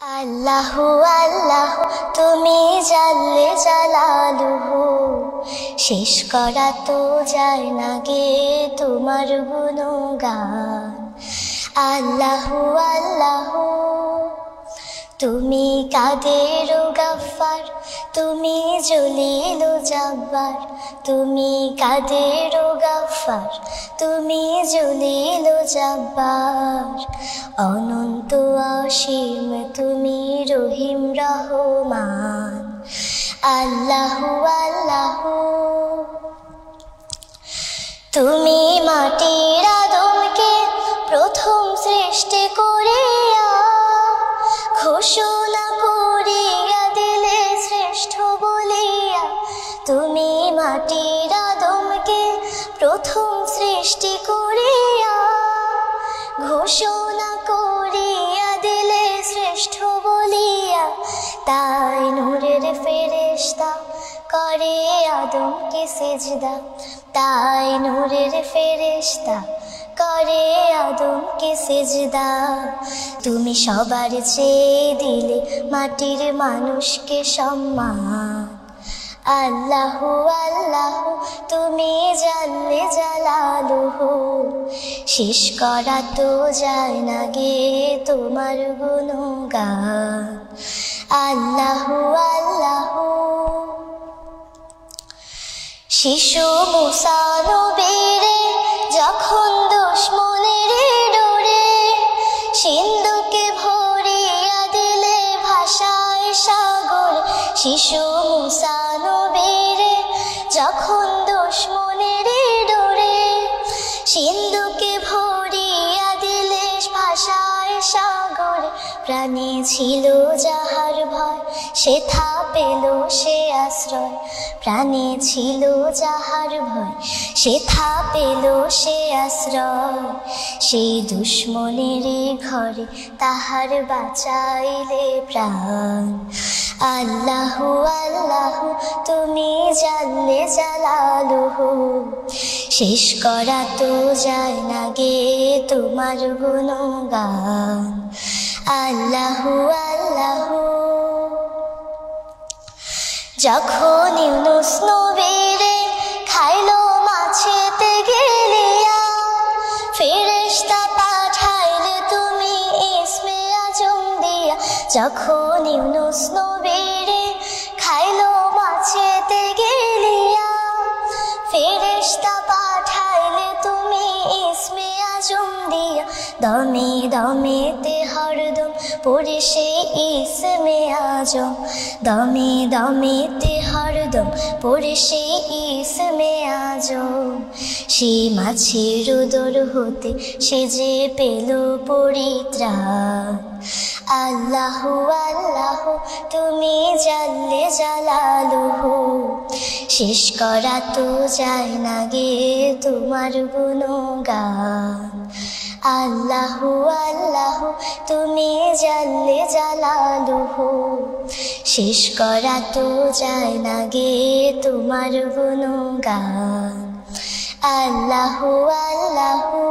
আল্লাহু আল্লাহু তুমি জাল্লে জালালুহু, শেষ করা তো যায় না গে তোমার গুণগান। আল্লাহু আল্লাহু তুমি কাদের গাফফার, তুমি জলিল জাব্বার। তুমি কাদের গাফফার, তুমি জলিল জাব্বার। অনন্ত অসীম তুমি রহিম রহমান। আল্লাহু আল্লাহু তুমি মাটির আদমকে প্রথম সৃষ্টি করিয়া ঘোষণা করিয়া দিলে শ্রেষ্ঠ বলিয়া। তুমি মাটির আদমকে প্রথম সৃষ্টি করিয়া ঘোষণা করিয়া দিলে শ্রেষ্ঠ বলিয়া। তাই নূরের ফেরেশতা করে আদমকে সিজদা, তাই নূরের ফেরেশতা করে আদমকে সিজদা। তুমি সবার চেয়ে দিলে মাটির মানুষকে সম্মান। আল্লাহু আল্লাহু তুমি জাল্লে জালালুহু, শেষ করা তো যায় না গে তোমার গুণগান। আল্লাহু আল্লাহু শিশু মুসা নবীরে যখন দুশমনের ডোরে সিন্ধুকে ভরিয়া দিলে ভাষায় সাগর। শিশু মুসা নবীরে যখন দুশমনের ডোরে সিন্ধুকে ভরিয়া দিলে ভাষায় সাগর। প্রাণে ছিল যাহার ভয়, সেথা পেল সে আশ্রয়। প্রাণে ছিল যাহার ভয়, সেথা পেল সে আশ্রয়। সেই দুশমনের ঘরে তাহার বাঁচাইলে প্রাণ। আল্লাহু আল্লাহু তুমি জাল্লে জালালুহু, শেষ করা তো যায় না গে তোমার গুণগান। আল্লাহু আল্লাহু যখন ইউনুস নবীরে খাইলো মাছেতে গেলিয়া ফেরেশতা পাঠাইলে তুমি ইসমে আজম দিয়া। যখন ইউনুস নবীরে খাইলো মাছেতে গেলিয়া ফেরেশতা পাঠাইলে তুমি ইসমে আজম দিয়া। দমে দমেতে হরদম পড়ে সেই ইসমে আজম। দমে দমেতে হরদম পড়ে সেই ইসমে আজম। সেই মাছের উদর হতে সে যে পেল পরিত্রাণ। আল্লাহু আল্লাহু তুমি জাল্লে জালালুহু, শেষ করা তো যায় না গে তোমার গুণগান। আল্লাহু আল্লাহু তুমি জাল্লে জালালুহু, শেষ করা তো যায় না গে তোমার গুণগান। আল্লাহু আল্লাহু।